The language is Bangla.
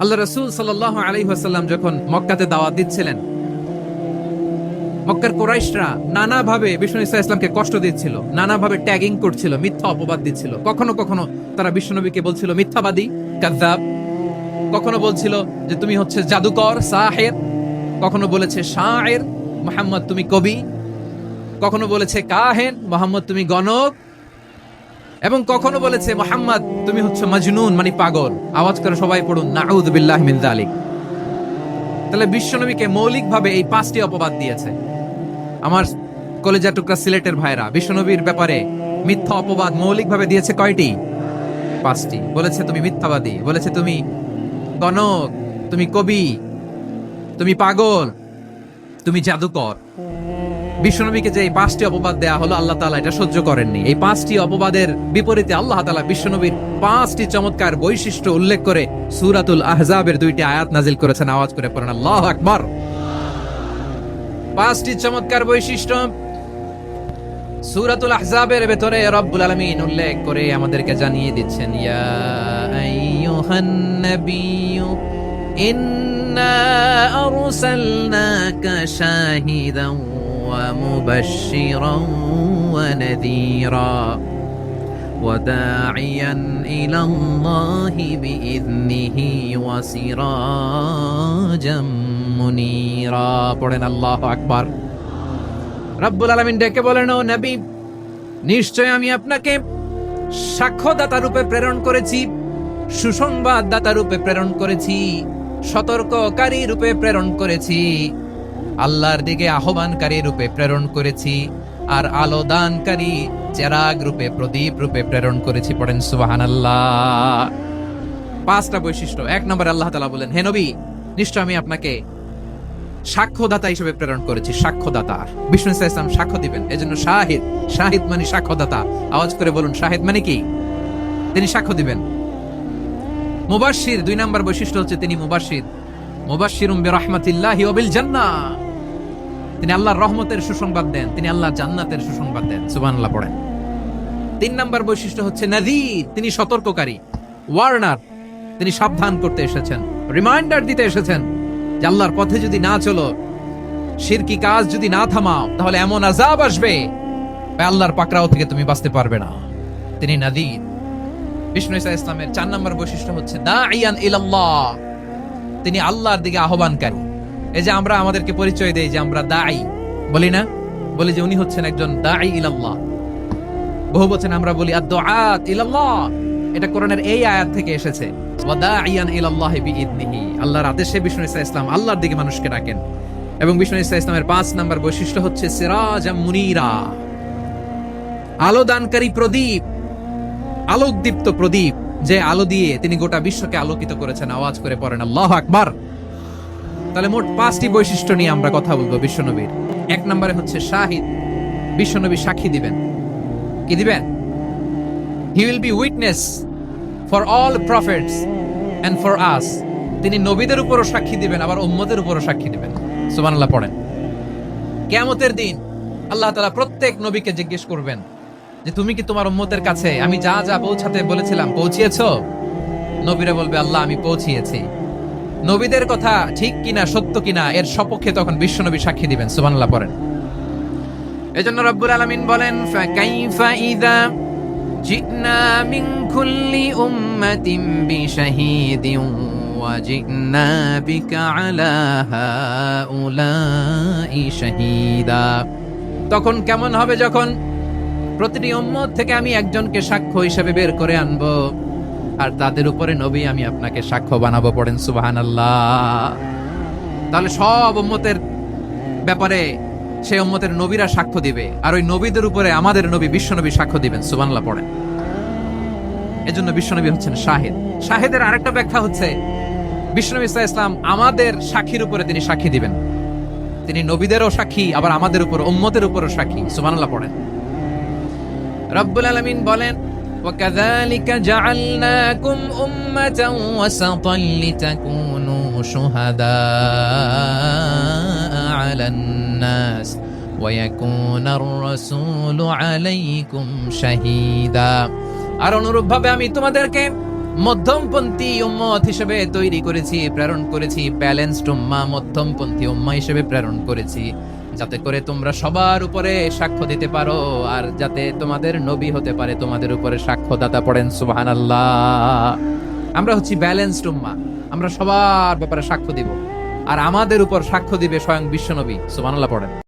আল্লাহ রাসূল সাল্লাল্লাহু আলাইহি ওয়াসাল্লাম যখন মক্কাতে দাওয়াত দিচ্ছিলেন, মক্কার কুরাইশরা নানাভাবে বিষ্ণু ইসা ইসলামকে কষ্ট দিচ্ছিল, নানাভাবে ট্যাগিং করছিল, মিথ্যা অপবাদ দিচ্ছিল। কখনো কখনো তারা বিশ্বনবীকে বলছিল মিথ্যাবাদী, কাযযাব। কখনো বলছিল যে তুমি হচ্ছে জাদুকর, সাহির। কখনো বলেছে শায়ের, মুহাম্মদ তুমি কবি। কখনো বলেছে কাহেন, মুহাম্মদ তুমি গণক। এবং কখনো বলেছে মুহাম্মদ তুমি হচ্ছে মাজনুন, মানে পাগল। আওয়াজ করে সবাই পড়ুন নাউযু বিল্লাহি মিন যালিক। তাহলে বিশ্বনবীকে মৌলিকভাবে এই 5টি অপবাদ দিয়েছে। আমার কলেজা টুকরা সিলেটের ভাইরা, বিশ্বনবীর ব্যাপারে মিথ্যা অপবাদ মৌলিকভাবে দিয়েছে কয়টি? 5টি। বলেছে তুমি মিথ্যাবাদী, বলেছে তুমি গণক, তুমি কবি, তুমি পাগল, তুমি জাদুকর। বিশ্বনবীকে যে এই 5টি অপবাদ দেয়া হলো, আল্লাহ তাআলা এটা সহ্য করেননি। এই 5টি অপবাদের বিপরীতে আল্লাহ তাআলা বিশ্বনবীর 5টি চমৎকার বৈশিষ্ট্য উল্লেখ করে সূরাতুল আহজাবের 2টি আয়াত নাজিল করেছেন। আওয়াজ করে পড়েন আল্লাহু আকবার। 5টি চমৎকার বৈশিষ্ট্য সূরাতুল আহজাবের ভেতরে রব্বুল আলামিন উল্লেখ করে আমাদেরকে জানিয়ে দিচ্ছেন, ইয়া আইয়ুহান নাবিয়্যু ইন্না আরসালনাকা শাহিদান ওয়া মুবাশশিরান ওয়া নাযীরা ওয়া দাঈয়ান ইলাল্লাহি বিইذনিহি ওয়া সিরাজাম মুনীরা। পড়েন আল্লাহু আকবার। রব্বুল আলামিন ডেকে বলেন, ও নবী, নিশ্চয় আমি আপনাকে সাক্ষ্যদাতা রূপে প্রেরণ করেছি, সুসংবাদদাতা রূপে প্রেরণ করেছি, সতর্ককারী রূপে প্রেরণ করেছি, আল্লাহর দিকে আহ্বানকারী রূপে প্রেরণ করেছি, আর আলো দানকারী চেরাগ রূপে, প্রদীপ রূপে প্রেরণ করেছি। পড়েন সুবহানাল্লাহ। 5টা বৈশিষ্ট্য। 1 নম্বরে আল্লাহ তাআলা বলেন, হে নবী, নিশ্চয় আমি আপনাকে সাক্ষ্যদাতা হিসেবে প্রেরণ করেছি। সাক্ষ্যদাতা, বিষ্ণু ইসা ইসলাম সাক্ষ্য দিবেন, এজন্য শাহিদ। শাহিদ মানে সাক্ষ্যদাতা। আওয়াজ করে বলুন, শাহিদ মানে কি? তিনি সাক্ষ্য দিবেন। মুবাশশির, 2 নম্বর বৈশিষ্ট্য হচ্ছে তিনি মুবাশশির। মুবাশশিরুম বিরাহমাতিল্লাহি ওয়া বিল জান্নাহ। তিনি আল্লাহর রহমতের সুসংবাদ দেন, তিনি আল্লাহর জান্নাতের সুসংবাদ দেন। সুবহানাল্লাহ পড়েন। 3 নম্বর বৈশিষ্ট্য হচ্ছে নাযীর, তিনি সতর্ককারী, ওয়ার্নার। তিনি সাবধান করতে এসেছেন, রিমাইন্ডার দিতে এসেছেন যে আল্লাহর পথে যদি না চলো, শিরকি কাজ যদি না থামাও, তাহলে এমন আযাব আসবে আল্লাহর পাকড়াও থেকে তুমি বাঁচতে পারবে না। তিনি নাযীর। বিষ্ণু ইসা ইসলামের 4 নম্বর বৈশিষ্ট্য হচ্ছে দাঈয়ান ইলাল্লাহ, তিনি আল্লাহর দিকে আহ্বানকারী। এই যে আমরা আমাদেরকে পরিচয় দেই যে আমরা দাঈ, বলি না? বলি যে উনি হচ্ছেন একজন দাঈ ইলাল্লাহ। বহু বচনে আমরা বলি আদ-দুআত ইলাল্লাহ। এটা কোরআনের এই আয়াত থেকে এসেছে, ওয়া দাঈয়ান ইলাল্লাহি বিইذনিহি। আল্লাহর আদেশে বিষ্ণু ইসা ইসলাম আল্লাহর দিকে মানুষকে ডাকেন। এবং বিষ্ণু ইসা ইসলামের 5 নম্বর বৈশিষ্ট্য হচ্ছে সিরাজাম মুনীরা, আলো দানকারী প্রদীপ, আলোকদীপ্ত প্রদীপ, যে আলো দিয়ে তিনি গোটা বিশ্বকে আলোকিত করেছেন। আওয়াজ করে পড়েন আল্লাহু আকবার। তাহলে মোট 5টি বৈশিষ্ট্য নিয়ে আমরা কথা বলবো বিশ্বনবীর। 1 নম্বরে হচ্ছে শাহিদ, বিশ্বনবী সাক্ষী দিবেন। কি দিবেন? He will be witness for all prophets and for us. তিনি নবীদের উপরও সাক্ষী দিবেন, আবার উম্মতের উপরও সাক্ষী দিবেন। সুবহানাল্লাহ পড়েন। কিয়ামতের দিন আল্লাহ তাআলা প্রত্যেক নবীকে জিজ্ঞেস করবেন যে তুমি কি তোমার উম্মতের কাছে আমি যা যা পৌঁছাতে বলেছিলাম পৌঁছিয়েছো? নবীরা বলবে, আল্লাহ আমি পৌঁছিয়েছি। নবীদের কথা ঠিক কিনা, সত্য কিনা, এর সপক্ষে তখন বিশ্বনবী সাক্ষী দিবেন। সুবহানাল্লাহ পড়েন। এজন্য রব্বুল আলামিন বলেন, ফাকাইফা ইযা জিনা মিন কুল্লি উম্মাতিন বিশাহীদিন ওয়া জিনা বিকা আলা হাউলাই শাহীদা। তখন কেমন হবে যখন প্রতিটি উম্মত থেকে আমি একজনকে সাক্ষ্য হিসেবে বের করে আনবো, আর তাদের উপরে নবী আমি আপনাকে সাক্ষ্য বানাবো। পড়েন সুবহানাল্লাহ। তাহলে সব উম্মতের ব্যাপারে সেই উম্মতের নবীরা সাক্ষ্য দিবে, আর ওই নবীদের উপরে আমাদের নবী বিশ্বনবী সাক্ষ্য দিবেন। সুবহানাল্লাহ পড়েন। এজন্য বিশ্বনবী হচ্ছেন শাহিদ। শাহিদের আরেকটা ব্যাখ্যা হচ্ছে বিশ্বনবী সাল্লাল্লাহু আলাইহি ওয়াসাল্লাম আমাদের সাক্ষীর উপরে তিনি সাক্ষী দিবেন। তিনি নবীদেরও সাক্ষী, আবার আমাদের উপর, উম্মতের উপরও সাক্ষী। সুবহানাল্লাহ পড়েন। রব্বুল আলামিন বলেন, وَكَذَلِكَ جَعَلْنَاكُمْ أُمَّةً وَسَطًا لِتَكُونُوا شُهَدَاءَ عَلَى النَّاسِ وَيَكُونَ الرَّسُولُ عَلَيْكُمْ شَهِيدًا। আর অনুরূপভাবে আমি তোমাদেরকে মধ্যমপন্থী উম্মত হিসেবে তৈরি করেছি, প্রেরণ করেছি, ব্যালেন্সড উম্মাহ, মধ্যমপন্থী উম্মাহ হিসেবে প্রেরণ করেছি, যাতে করে তোমরা সবার উপরে সাক্ষ্য দিতে পারো, আর যাতে তোমাদের নবী হতে পারে তোমাদের উপরে সাক্ষ্যদাতা। পড়েন সুবহানাল্লাহ। আমরা হচ্ছি ব্যালেন্সড উম্মাহ, আমরা সবার ব্যাপারে সাক্ষ্য দিব, আর আমাদের উপর সাক্ষ্য দিবে স্বয়ং বিশ্বনবী। সুবহানাল্লাহ পড়েন।